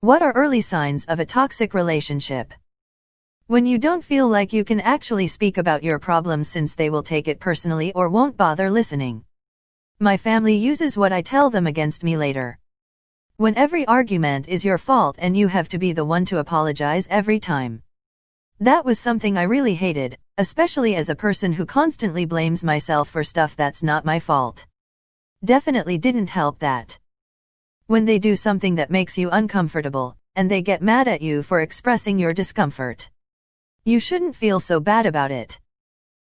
What are early signs of a toxic relationship? When you don't feel like you can actually speak about your problems since they will take it personally or won't bother listening. My family uses what I tell them against me later. When every argument is your fault and you have to be the one to apologize every time. That was something I really hated, especially as a person who constantly blames myself for stuff that's not my fault. Definitely didn't help that. When they do something that makes you uncomfortable, and they get mad at you for expressing your discomfort. You shouldn't feel so bad about it.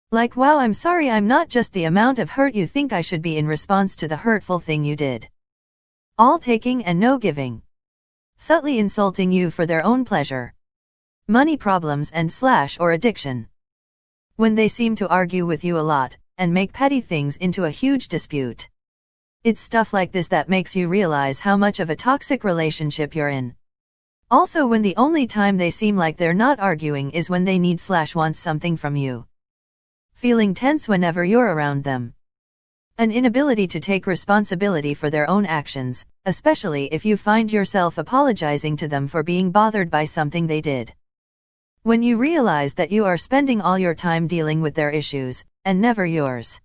Like, wow, I'm sorry, I'm not just the amount of hurt you think I should be in response to the hurtful thing you did. All taking and no giving. Subtly insulting you for their own pleasure. Money problems and / or addiction. When they seem to argue with you a lot, and make petty things into a huge dispute. It's stuff like this that makes you realize how much of a toxic relationship you're in. Also, when the only time they seem like they're not arguing is when they need / want something from you. Feeling tense whenever you're around them. An inability to take responsibility for their own actions, especially if you find yourself apologizing to them for being bothered by something they did. When you realize that you are spending all your time dealing with their issues, and never yours.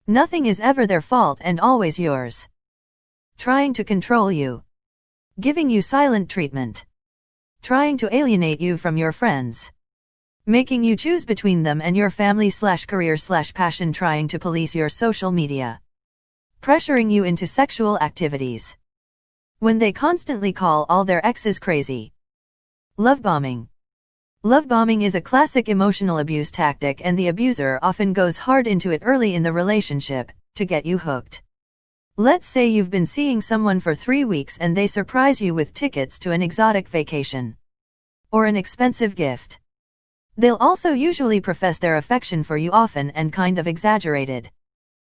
Nothing is ever their fault and always yours. Trying to control you. Giving you silent treatment. Trying to alienate you from your friends. Making you choose between them and your family / career / passion. Trying to police your social media. Pressuring you into sexual activities. When they constantly call all their exes crazy. Love bombing. Love bombing is a classic emotional abuse tactic, and the abuser often goes hard into it early in the relationship, to get you hooked. Let's say you've been seeing someone for 3 weeks and they surprise you with tickets to an exotic vacation. Or an expensive gift. They'll also usually profess their affection for you often and kind of exaggerated.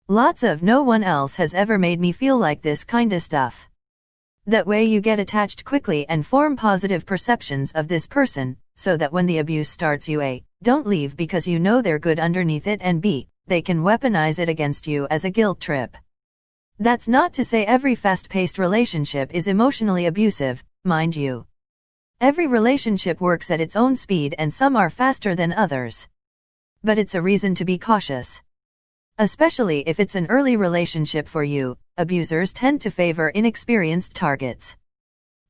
Lots of no one else has ever made me feel like this kinda stuff. That way you get attached quickly and form positive perceptions of this person, so that when the abuse starts you A, don't leave because you know they're good underneath it, and B, they can weaponize it against you as a guilt trip. That's not to say every fast-paced relationship is emotionally abusive, mind you. Every relationship works at its own speed and some are faster than others. But it's a reason to be cautious. Especially if it's an early relationship for you, abusers tend to favor inexperienced targets.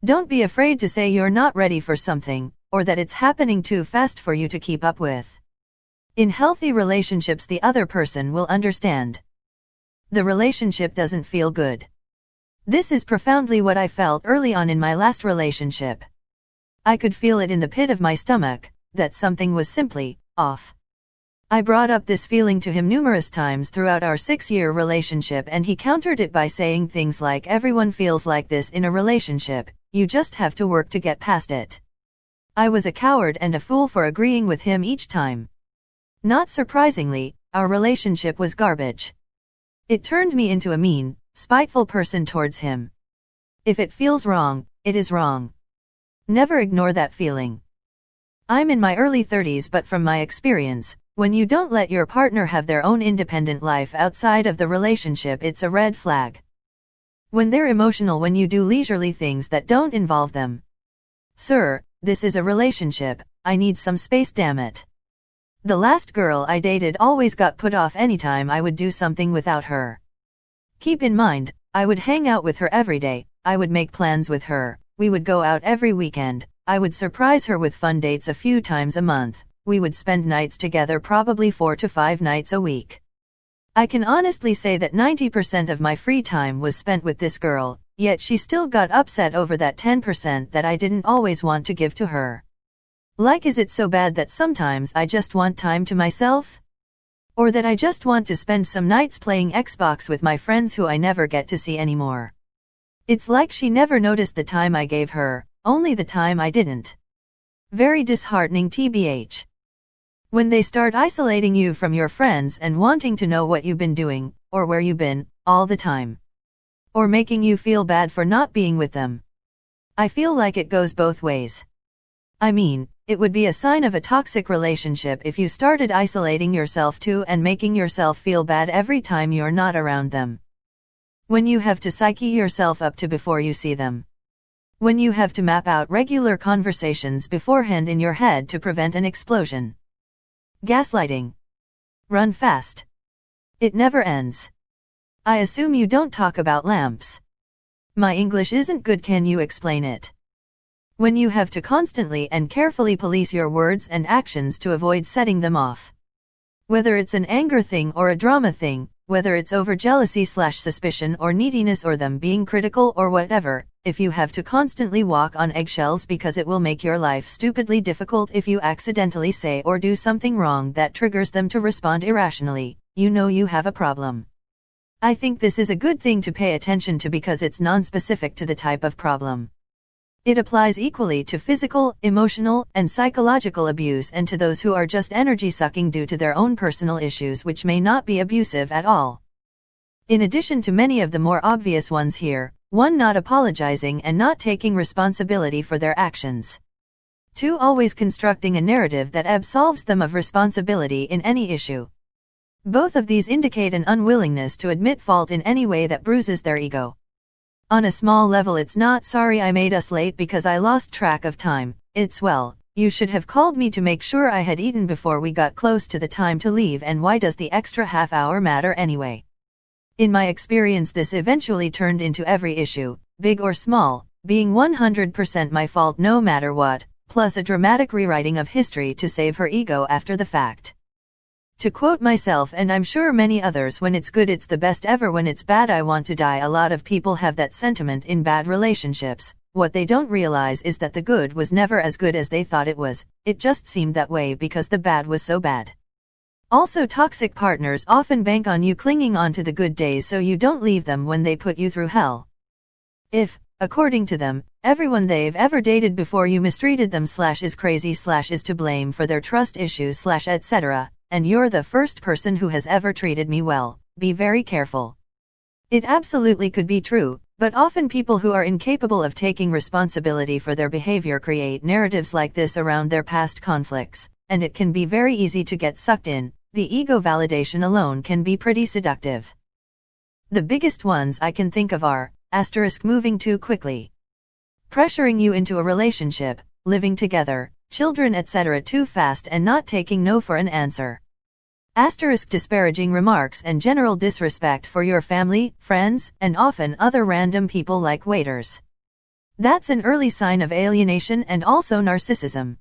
Don't be afraid to say you're not ready for something, or that it's happening too fast for you to keep up with. In healthy relationships, the other person will understand. The relationship doesn't feel good. This is profoundly what I felt early on in my last relationship. I could feel it in the pit of my stomach, that something was simply off. I brought up this feeling to him numerous times throughout our 6-year relationship, and he countered it by saying things like, everyone feels like this in a relationship, you just have to work to get past it. I was a coward and a fool for agreeing with him each time. Not surprisingly, our relationship was garbage. It turned me into a mean, spiteful person towards him. If it feels wrong, it is wrong. Never ignore that feeling. I'm in my early 30s, but from my experience, when you don't let your partner have their own independent life outside of the relationship, it's a red flag. When they're emotional when you do leisurely things that don't involve them. Sir, this is a relationship, I need some space, damn it. The last girl I dated always got put off anytime I would do something without her. Keep in mind, I would hang out with her every day, I would make plans with her, we would go out every weekend, I would surprise her with fun dates a few times a month, we would spend nights together, probably 4 to 5 nights a week. I can honestly say that 90% of my free time was spent with this girl, yet she still got upset over that 10% that I didn't always want to give to her. Like, is it so bad that sometimes I just want time to myself? Or that I just want to spend some nights playing Xbox with my friends who I never get to see anymore? It's like she never noticed the time I gave her, only the time I didn't. Very disheartening, tbh. When they start isolating you from your friends and wanting to know what you've been doing, or where you've been, all the time. Or making you feel bad for not being with them. I feel like it goes both ways. I mean, it would be a sign of a toxic relationship if you started isolating yourself too and making yourself feel bad every time you're not around them. When you have to psyche yourself up to before you see them. When you have to map out regular conversations beforehand in your head to prevent an explosion. Gaslighting. Run fast. It never ends. I assume you don't talk about lamps. My English isn't good, can you explain it? When you have to constantly and carefully police your words and actions to avoid setting them off. Whether it's an anger thing or a drama thing, whether it's over jealousy/suspicion or neediness or them being critical or whatever, if you have to constantly walk on eggshells because it will make your life stupidly difficult if you accidentally say or do something wrong that triggers them to respond irrationally, you know you have a problem. I think this is a good thing to pay attention to because it's non-specific to the type of problem. It applies equally to physical, emotional, and psychological abuse and to those who are just energy-sucking due to their own personal issues which may not be abusive at all. In addition to many of the more obvious ones here, 1. Not apologizing and not taking responsibility for their actions. 2. Always constructing a narrative that absolves them of responsibility in any issue. Both of these indicate an unwillingness to admit fault in any way that bruises their ego. On a small level, it's not "sorry I made us late because I lost track of time," it's "well, you should have called me to make sure I had eaten before we got close to the time to leave, and why does the extra half hour matter anyway?" In my experience, this eventually turned into every issue, big or small, being 100% my fault no matter what, plus a dramatic rewriting of history to save her ego after the fact. To quote myself, and I'm sure many others, when it's good it's the best ever, when it's bad I want to die. A lot of people have that sentiment in bad relationships. What they don't realize is that the good was never as good as they thought it was, it just seemed that way because the bad was so bad. Also, toxic partners often bank on you clinging on to the good days so you don't leave them when they put you through hell. If, according to them, everyone they've ever dated before you mistreated them /is crazy /is to blame for their trust issues etc., and you're the first person who has ever treated me well, be very careful. It absolutely could be true, but often people who are incapable of taking responsibility for their behavior create narratives like this around their past conflicts, and it can be very easy to get sucked in. The ego validation alone can be pretty seductive. The biggest ones I can think of are, moving too quickly, pressuring you into a relationship, living together, children etc. too fast and not taking no for an answer. Disparaging remarks and general disrespect for your family, friends, and often other random people like waiters. That's an early sign of alienation and also narcissism.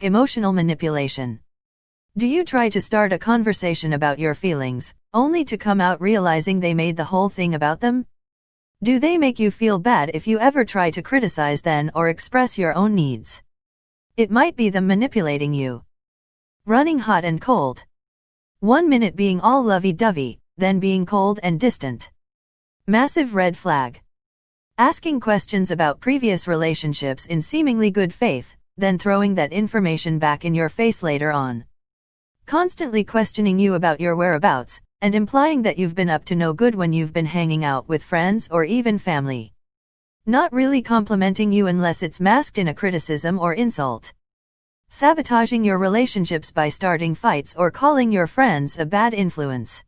Emotional manipulation. Do you try to start a conversation about your feelings, only to come out realizing they made the whole thing about them? Do they make you feel bad if you ever try to criticize them or express your own needs? It might be them manipulating you. Running hot and cold. 1 minute being all lovey-dovey, then being cold and distant. Massive red flag. Asking questions about previous relationships in seemingly good faith, then throwing that information back in your face later on. Constantly questioning you about your whereabouts, and implying that you've been up to no good when you've been hanging out with friends or even family. Not really complimenting you unless it's masked in a criticism or insult. Sabotaging your relationships by starting fights or calling your friends a bad influence.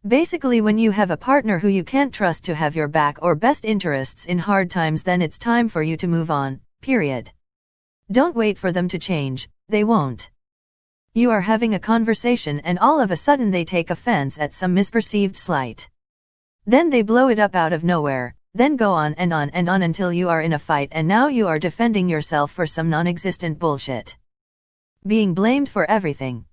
Basically, when you have a partner who you can't trust to have your back or best interests in hard times, then it's time for you to move on, period. Don't wait for them to change, they won't. You are having a conversation and all of a sudden they take offense at some misperceived slight. Then they blow it up out of nowhere, then go on and on and on until you are in a fight and now you are defending yourself for some non-existent bullshit. Being blamed for everything.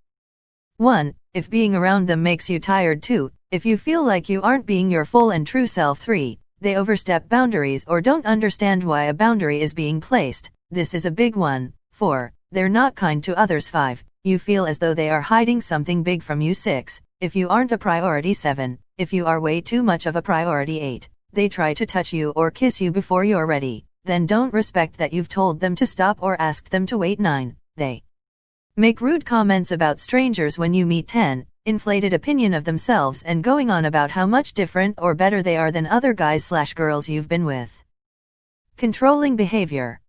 1. If being around them makes you tired. 2. If you feel like you aren't being your full and true self. 3. They overstep boundaries or don't understand why a boundary is being placed. This is a big one. 4. They're not kind to others. 5. You feel as though they are hiding something big from you. 6. If you aren't a priority. 7. If you are way too much of a priority. 8. They try to touch you or kiss you before you're ready, then don't respect that you've told them to stop or asked them to wait. 9. They make rude comments about strangers when you meet. 10. Inflated opinion of themselves and going on about how much different or better they are than other guys/girls you've been with. Controlling behavior.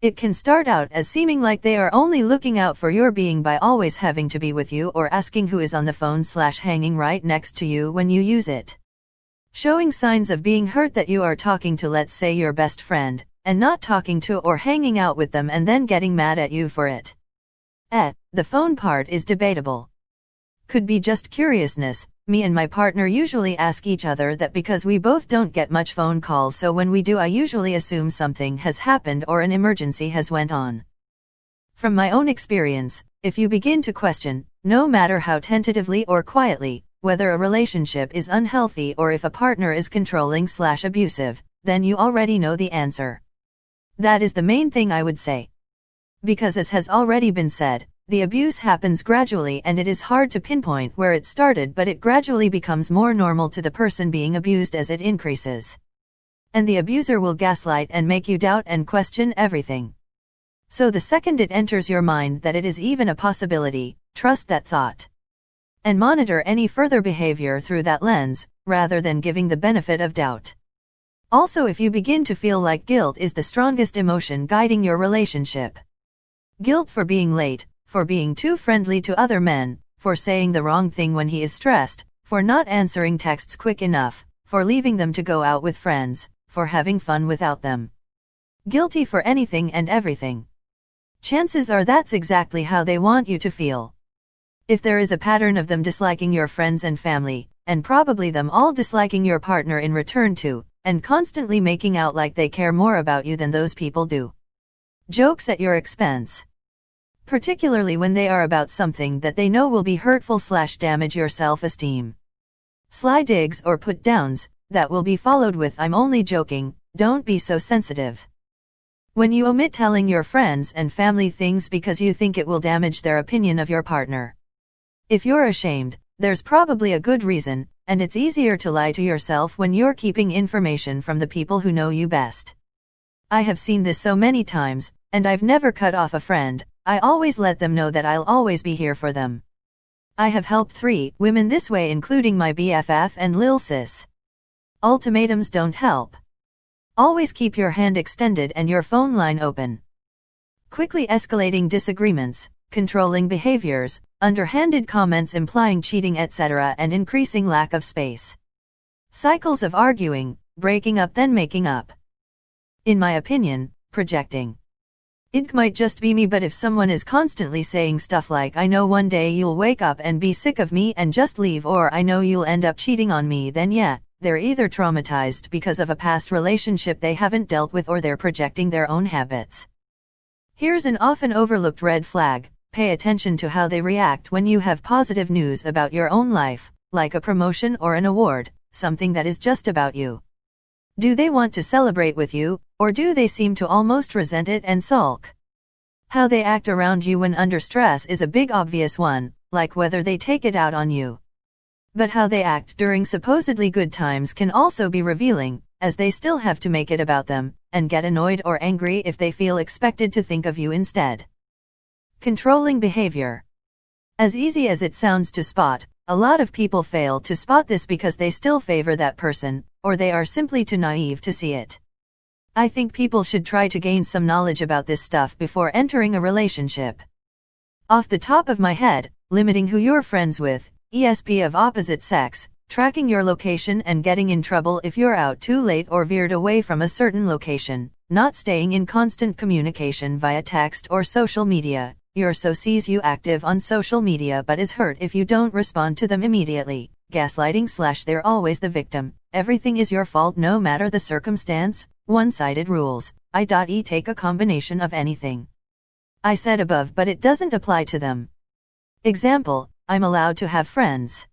It can start out as seeming like they are only looking out for your being by always having to be with you or asking who is on the phone/hanging right next to you when you use it. Showing signs of being hurt that you are talking to, let's say, your best friend, and not talking to or hanging out with them and then getting mad at you for it. The phone part is debatable. Could be just curiousness. Me and my partner usually ask each other that because we both don't get much phone calls, so when we do I usually assume something has happened or an emergency has went on. From my own experience, if you begin to question, no matter how tentatively or quietly, whether a relationship is unhealthy or if a partner is controlling/abusive, then you already know the answer. That is the main thing I would say. Because as has already been said, the abuse happens gradually and it is hard to pinpoint where it started, but it gradually becomes more normal to the person being abused as it increases. And the abuser will gaslight and make you doubt and question everything. So the second it enters your mind that it is even a possibility, trust that thought. And monitor any further behavior through that lens, rather than giving the benefit of doubt. Also, if you begin to feel like guilt is the strongest emotion guiding your relationship. Guilt for being late, for being too friendly to other men, for saying the wrong thing when he is stressed, for not answering texts quick enough, for leaving them to go out with friends, for having fun without them. Guilty for anything and everything. Chances are that's exactly how they want you to feel. If there is a pattern of them disliking your friends and family, and probably them all disliking your partner in return too, and constantly making out like they care more about you than those people do. Jokes at your expense. Particularly when they are about something that they know will be hurtful/damage your self-esteem. Sly digs or put-downs, that will be followed with "I'm only joking, don't be so sensitive." When you omit telling your friends and family things because you think it will damage their opinion of your partner. If you're ashamed, there's probably a good reason, and it's easier to lie to yourself when you're keeping information from the people who know you best. I have seen this so many times, and I've never cut off a friend. I always let them know that I'll always be here for them. I have helped 3 women this way, including my BFF and Lil Sis. Ultimatums don't help. Always keep your hand extended and your phone line open. Quickly escalating disagreements, controlling behaviors, underhanded comments implying cheating, etc., and increasing lack of space. Cycles of arguing, breaking up then making up. In my opinion, projecting. It might just be me, but if someone is constantly saying stuff like "I know one day you'll wake up and be sick of me and just leave," or "I know you'll end up cheating on me," then yeah, they're either traumatized because of a past relationship they haven't dealt with, or they're projecting their own habits. Here's an often overlooked red flag. Pay attention to how they react when you have positive news about your own life, like a promotion or an award, something that is just about you. Do they want to celebrate with you, or do they seem to almost resent it and sulk? How they act around you when under stress is a big obvious one, like whether they take it out on you. But how they act during supposedly good times can also be revealing, as they still have to make it about them, and get annoyed or angry if they feel expected to think of you instead. Controlling behavior. As easy as it sounds to spot, a lot of people fail to spot this because they still favor that person, or they are simply too naive to see it. I think people should try to gain some knowledge about this stuff before entering a relationship. Off the top of my head, limiting who you're friends with, ESP of opposite sex, tracking your location and getting in trouble if you're out too late or veered away from a certain location, not staying in constant communication via text or social media. Your so sees you active on social media but is hurt if you don't respond to them immediately. Gaslighting / they're always the victim. Everything is your fault no matter the circumstance. One-sided rules. I.e. take a combination of anything I said above, but it doesn't apply to them. Example, I'm allowed to have friends.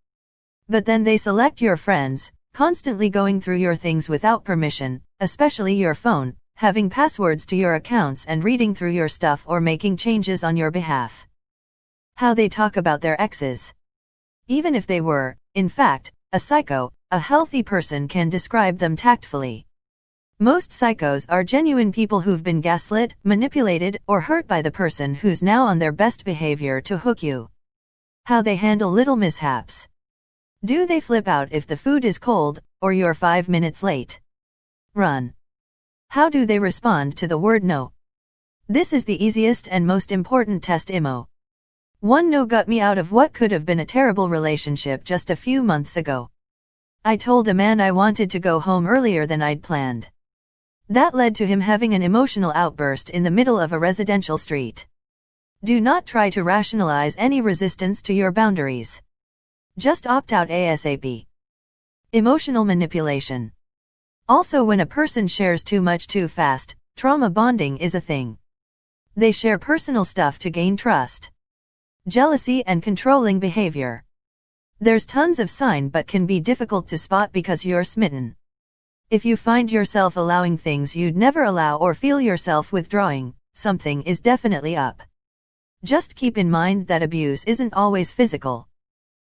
But then they select your friends, constantly going through your things without permission, especially your phone, having passwords to your accounts and reading through your stuff or making changes on your behalf. How they talk about their exes. Even if they were, in fact, a psycho, a healthy person can describe them tactfully. Most psychos are genuine people who've been gaslit, manipulated, or hurt by the person who's now on their best behavior to hook you. How they handle little mishaps. Do they flip out if the food is cold, or you're 5 minutes late? Run. How do they respond to the word no? This is the easiest and most important test IMO. One no got me out of what could have been a terrible relationship just a few months ago. I told a man I wanted to go home earlier than I'd planned. That led to him having an emotional outburst in the middle of a residential street. Do not try to rationalize any resistance to your boundaries. Just opt out ASAP. Emotional manipulation. Also, when a person shares too much too fast, trauma bonding is a thing. They share personal stuff to gain trust. Jealousy and controlling behavior. There's tons of sign but can be difficult to spot because you're smitten. If you find yourself allowing things you'd never allow or feel yourself withdrawing, something is definitely up. Just keep in mind that abuse isn't always physical.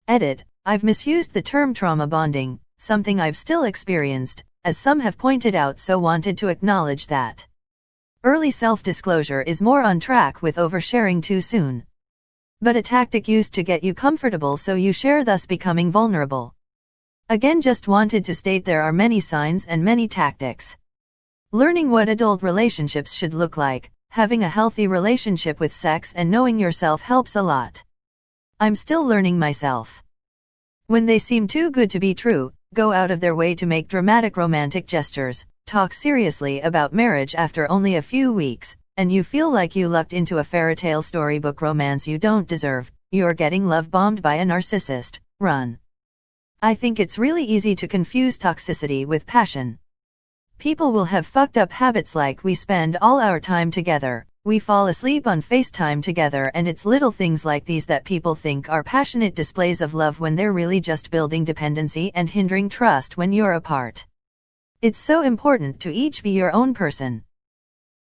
Edit. I've misused the term trauma bonding, something I've still experienced, as some have pointed out, so wanted to acknowledge that. Early self-disclosure is more on track with oversharing too soon. But a tactic used to get you comfortable so you share, thus becoming vulnerable. Again, just wanted to state there are many signs and many tactics. Learning what adult relationships should look like, having a healthy relationship with sex and knowing yourself helps a lot. I'm still learning myself. When they seem too good to be true, go out of their way to make dramatic romantic gestures, talk seriously about marriage after only a few weeks, and you feel like you lucked into a fairytale storybook romance you don't deserve, you're getting love bombed by a narcissist, run. I think it's really easy to confuse toxicity with passion. People will have fucked up habits like we spend all our time together, we fall asleep on FaceTime together, and it's little things like these that people think are passionate displays of love when they're really just building dependency and hindering trust when you're apart. It's so important to each be your own person.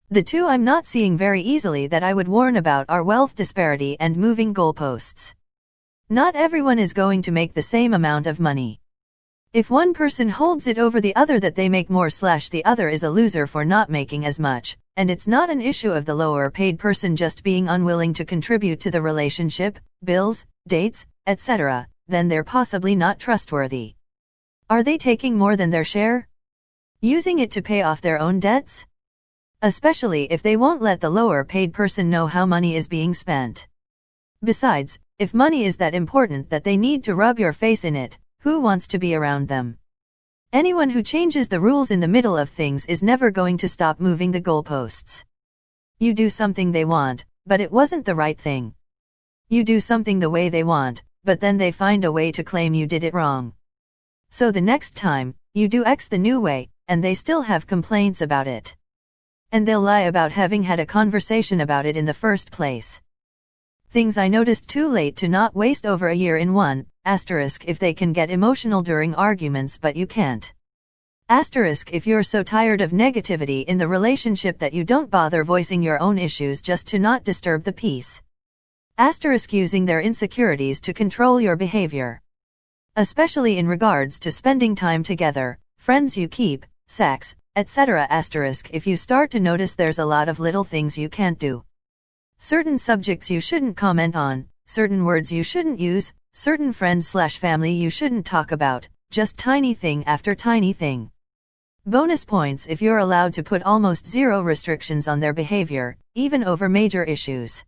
The two I'm not seeing very easily that I would warn about are wealth disparity and moving goalposts. Not everyone is going to make the same amount of money. If one person holds it over the other that they make more / the other is a loser for not making as much, and it's not an issue of the lower paid person just being unwilling to contribute to the relationship, bills, dates, etc., then they're possibly not trustworthy. Are they taking more than their share? Using it to pay off their own debts? Especially if they won't let the lower paid person know how money is being spent. Besides, if money is that important that they need to rub your face in it, who wants to be around them? Anyone who changes the rules in the middle of things is never going to stop moving the goalposts. You do something they want, but it wasn't the right thing. You do something the way they want, but then they find a way to claim you did it wrong. So the next time, you do X the new way, and they still have complaints about it. And they'll lie about having had a conversation about it in the first place. Things I noticed too late to not waste over a year in one, asterisk if they can get emotional during arguments but you can't. Asterisk if you're so tired of negativity in the relationship that you don't bother voicing your own issues just to not disturb the peace. Asterisk using their insecurities to control your behavior. Especially in regards to spending time together, friends you keep, sex, etc. Asterisk if you start to notice there's a lot of little things you can't do. Certain subjects you shouldn't comment on, certain words you shouldn't use, certain friends / family you shouldn't talk about, just tiny thing after tiny thing. Bonus points if you're allowed to put almost zero restrictions on their behavior, even over major issues.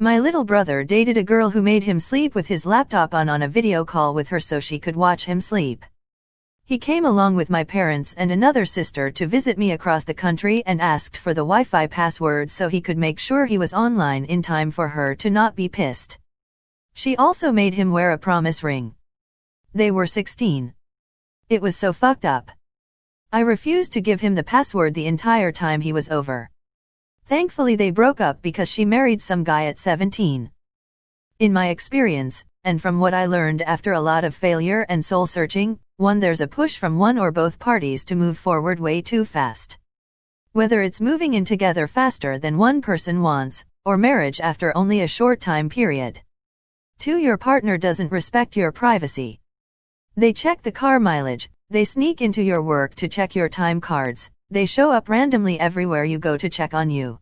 My little brother dated a girl who made him sleep with his laptop on a video call with her so she could watch him sleep. He came along with my parents and another sister to visit me across the country and asked for the Wi-Fi password so he could make sure he was online in time for her to not be pissed. She also made him wear a promise ring. They were 16. It was so fucked up. I refused to give him the password the entire time he was over. Thankfully they broke up because she married some guy at 17. In my experience, and from what I learned after a lot of failure and soul searching, there's a push from one or both parties to move forward way too fast. Whether it's moving in together faster than one person wants, or marriage after only a short time period. 2. Your partner doesn't respect your privacy. They check the car mileage, they sneak into your work to check your time cards, they show up randomly everywhere you go to check on you.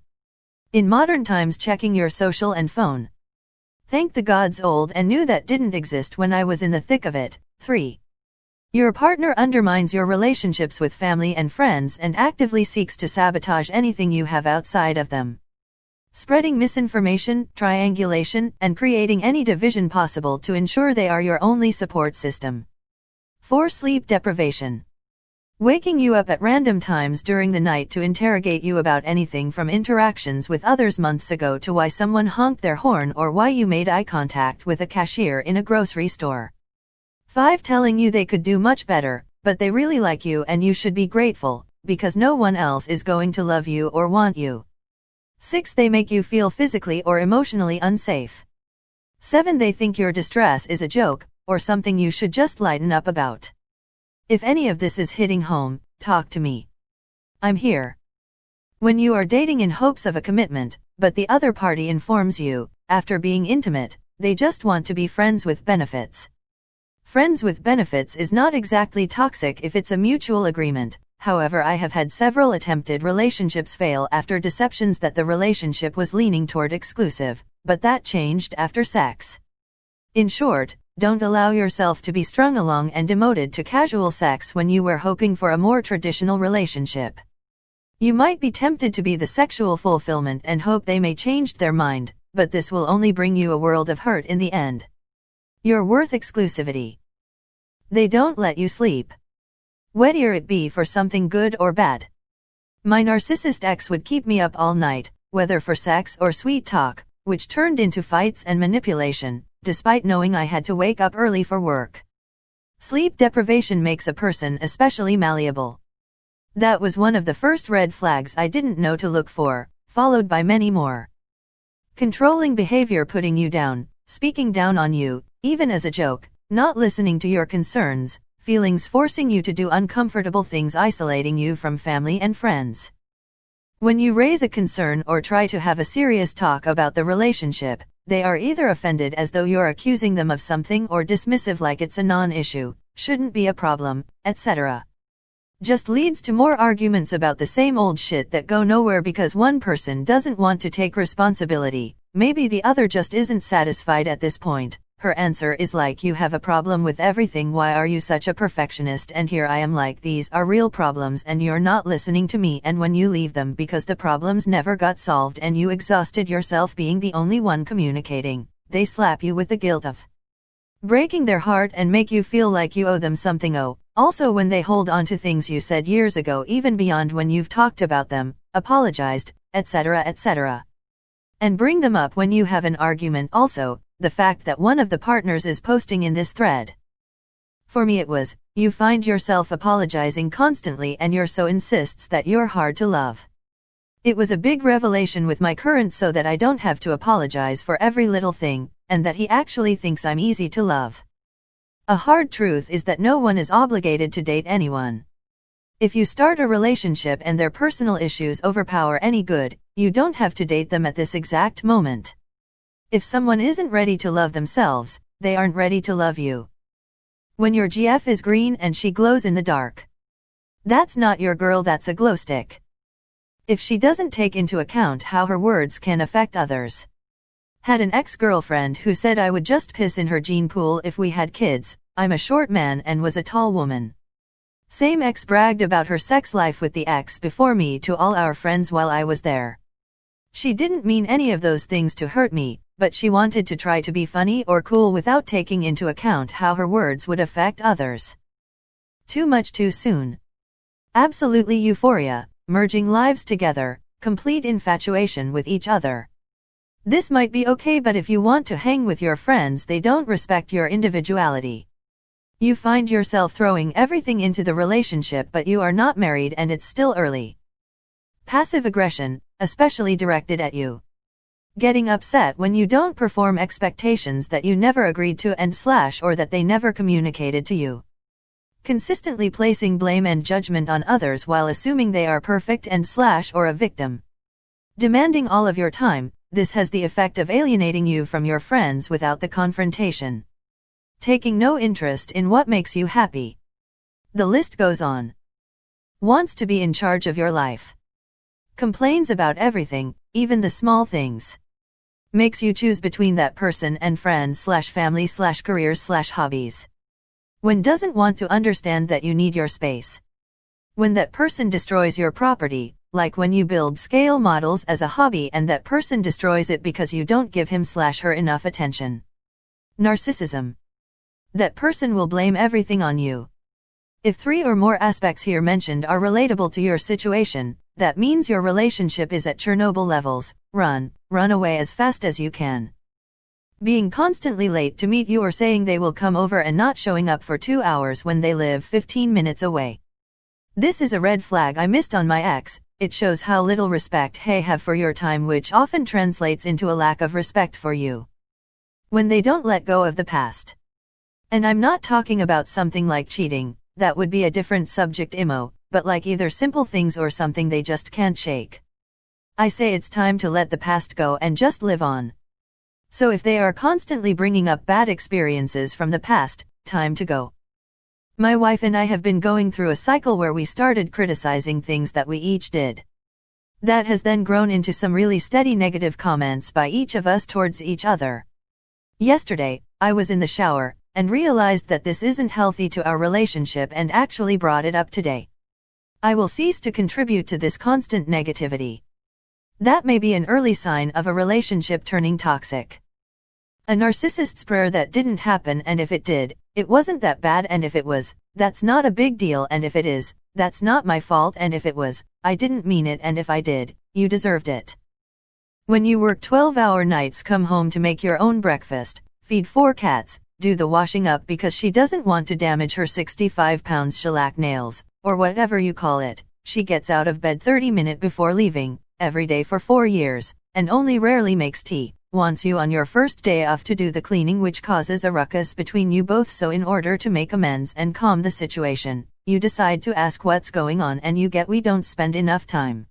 In modern times, checking your social and phone. Thank the gods old and new that didn't exist when I was in the thick of it. 3. Your partner undermines your relationships with family and friends and actively seeks to sabotage anything you have outside of them. Spreading misinformation, triangulation, and creating any division possible to ensure they are your only support system. 4. Sleep deprivation. Waking you up at random times during the night to interrogate you about anything from interactions with others months ago to why someone honked their horn or why you made eye contact with a cashier in a grocery store. 5. Telling you they could do much better, but they really like you and you should be grateful, because no one else is going to love you or want you. 6. They make you feel physically or emotionally unsafe. 7. They think your distress is a joke, or something you should just lighten up about. If any of this is hitting home, talk to me. I'm here. When you are dating in hopes of a commitment, but the other party informs you, after being intimate, they just want to be friends with benefits. Friends with benefits is not exactly toxic if it's a mutual agreement. However, I have had several attempted relationships fail after deceptions that the relationship was leaning toward exclusive, but that changed after sex. In short, don't allow yourself to be strung along and demoted to casual sex when you were hoping for a more traditional relationship. You might be tempted to be the sexual fulfillment and hope they may change their mind, but this will only bring you a world of hurt in the end. You're worth exclusivity. They don't let you sleep. Whether it be for something good or bad. My narcissist ex would keep me up all night, whether for sex or sweet talk, which turned into fights and manipulation, despite knowing I had to wake up early for work. Sleep deprivation makes a person especially malleable. That was one of the first red flags I didn't know to look for, followed by many more. Controlling behavior, putting you down, speaking down on you, even as a joke, not listening to your concerns, feelings, forcing you to do uncomfortable things, isolating you from family and friends. When you raise a concern or try to have a serious talk about the relationship, they are either offended as though you're accusing them of something or dismissive like it's a non-issue, shouldn't be a problem, etc. Just leads to more arguments about the same old shit that go nowhere because one person doesn't want to take responsibility, maybe the other just isn't satisfied at this point. Her answer is like, you have a problem with everything, why are you such a perfectionist? And here I am like, these are real problems and you're not listening to me. And when you leave them because the problems never got solved and you exhausted yourself being the only one communicating, they slap you with the guilt of breaking their heart and make you feel like you owe them something. Oh, also when they hold on to things you said years ago, even beyond when you've talked about them, apologized, etc., etc. And bring them up when you have an argument. Also, the fact that one of the partners is posting in this thread. For me it was, you find yourself apologizing constantly and you're so insists that you're hard to love. It was a big revelation with my current, so that I don't have to apologize for every little thing, and that he actually thinks I'm easy to love. A hard truth is that no one is obligated to date anyone. If you start a relationship and their personal issues overpower any good, you don't have to date them at this exact moment. If someone isn't ready to love themselves, they aren't ready to love you. When your GF is green and she glows in the dark, that's not your girl, that's a glow stick. If she doesn't take into account how her words can affect others. Had an ex-girlfriend who said I would just piss in her gene pool if we had kids. I'm a short man and was a tall woman. Same ex bragged about her sex life with the ex before me to all our friends while I was there. She didn't mean any of those things to hurt me, but she wanted to try to be funny or cool without taking into account how her words would affect others. Too much too soon. Absolutely euphoria, merging lives together, complete infatuation with each other. This might be okay, but if you want to hang with your friends, they don't respect your individuality. You find yourself throwing everything into the relationship, but you are not married and it's still early. Passive aggression, especially directed at you. Getting upset when you don't perform expectations that you never agreed to and / or that they never communicated to you. Consistently placing blame and judgment on others while assuming they are perfect and / or a victim. Demanding all of your time, this has the effect of alienating you from your friends without the confrontation. Taking no interest in what makes you happy. The list goes on. Wants to be in charge of your life. Complains about everything, even the small things. Makes you choose between that person and friends / family / careers / hobbies. When doesn't want to understand that you need your space. When that person destroys your property, like when you build scale models as a hobby and that person destroys it because you don't give him / her enough attention. Narcissism. That person will blame everything on you, If 3 or more aspects here mentioned are relatable to your situation, that means your relationship is at Chernobyl levels. Run away as fast as you can. Being constantly late to meet you or saying they will come over and not showing up for 2 hours when they live 15 minutes away. This is a red flag I missed on my ex. It shows how little respect they have for your time, which often translates into a lack of respect for you. When they don't let go of the past. And I'm not talking about something like cheating, that would be a different subject but like either simple things or something they just can't shake. I say it's time to let the past go and just live on. So if they are constantly bringing up bad experiences from the past, time to go. My wife and I have been going through a cycle where we started criticizing things that we each did. That has then grown into some really steady negative comments by each of us towards each other. Yesterday, I was in the shower, and realized that this isn't healthy to our relationship and actually brought it up today. I will cease to contribute to this constant negativity. That may be an early sign of a relationship turning toxic. A narcissist's prayer that didn't happen, and if it did, it wasn't that bad, and if it was, that's not a big deal, and if it is, that's not my fault, and if it was, I didn't mean it, and if I did, you deserved it. When you work 12-hour nights, come home to make your own breakfast, feed 4 cats, do the washing up because she doesn't want to damage her 65-pound shellac nails, or whatever you call it, she gets out of bed 30 minutes before leaving, every day for 4 years, and only rarely makes tea, wants you on your first day off to do the cleaning, which causes a ruckus between you both, so in order to make amends and calm the situation, you decide to ask what's going on, and you get we don't spend enough time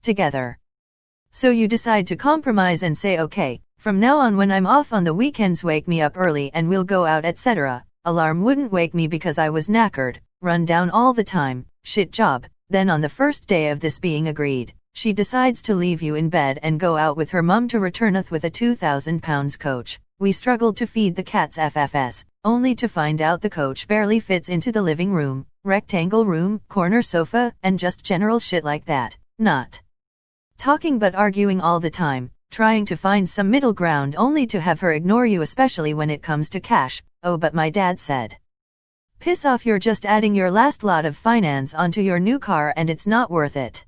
together. So you decide to compromise and say, okay, from now on when I'm off on the weekends wake me up early and we'll go out, etc. Alarm wouldn't wake me because I was knackered, run down all the time, shit job. Then on the first day of this being agreed, she decides to leave you in bed and go out with her mum to returneth with a 2,000 pounds coach. We struggled to feed the cats FFS, only to find out the coach barely fits into the living room, rectangle room, corner sofa, and just general shit like that. Not talking but arguing all the time, trying to find some middle ground only to have her ignore you, especially when it comes to cash. Oh, but my dad said, piss off, you're just adding your last lot of finance onto your new car and it's not worth it.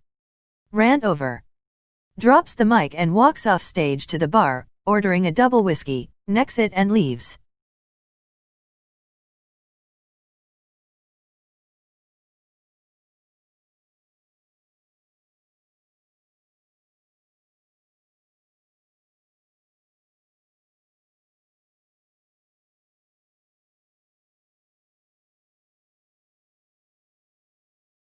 Rant over. Drops the mic and walks off stage to the bar, ordering a double whiskey, necks it and leaves.